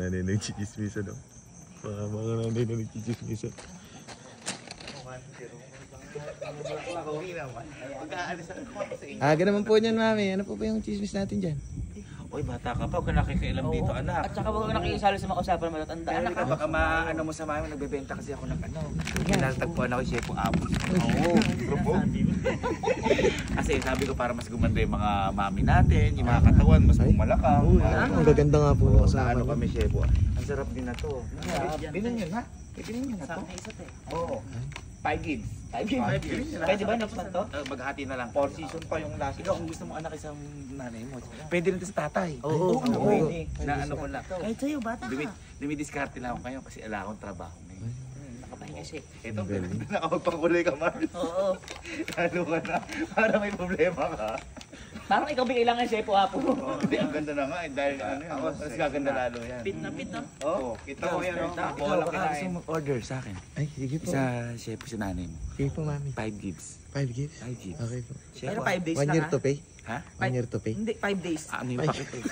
nanay nagchichismisan, no? Mga nanay na nagchichismisan. Aga naman po niyan, mami. Ano po ba yung chismis natin dyan? Uy, bata ka pa, huwag ka nakikialam dito, anak. At saka huwag nakikisalo sa mga usapan mo. Tandaan ka. Baka maano mo sa mami, nagbebenta kasi ako ng ano. Kinatagpuan ako yung Chef Apple. Oo, grupo. Kasi sabi ko para mas gumanda yung mga mami natin, yung mga katawan, mas bumalakang. Ang gaganda nga po. Ano kami, Chef. Ang sarap din na to. Binan yun, ha? Binan yun na to. Oo. 5 gigs. 5 gigs. Pwede ba next month to? Maghati na lang. 4 season pa yung last. Ikaw, kung gusto mo anak isang nanay mo, pwede rin sa tatay. Oo. Pwede. Na ano ko lang. Kahit sa'yo, bata ka. Dumidiskarte lang ako ngayon kasi ala akong trabaho ngayon. Nakapahinga siya. Ito, nakapagpakulay ka man. Oo. Lalo ka na. Para may problema ka. Parang ikaw bigay lang ang chef o apo. Hindi, ang ganda na nga eh. Dahil ano yan. Mas gaganda lalo yan. Pit na pit, no? Oo. Kita mo yan. Ikaw, baka gusto mo order sa akin. Ay, sige po. Sa chef sa nanay mo. Sige po, mami. 5 gigs. 5 gigs? 5 gigs. Okay po. Pero 5 days 1 lang, year to pay? Ha? 1 year to pay? Hindi, 5 days. Ano yung pakit eh?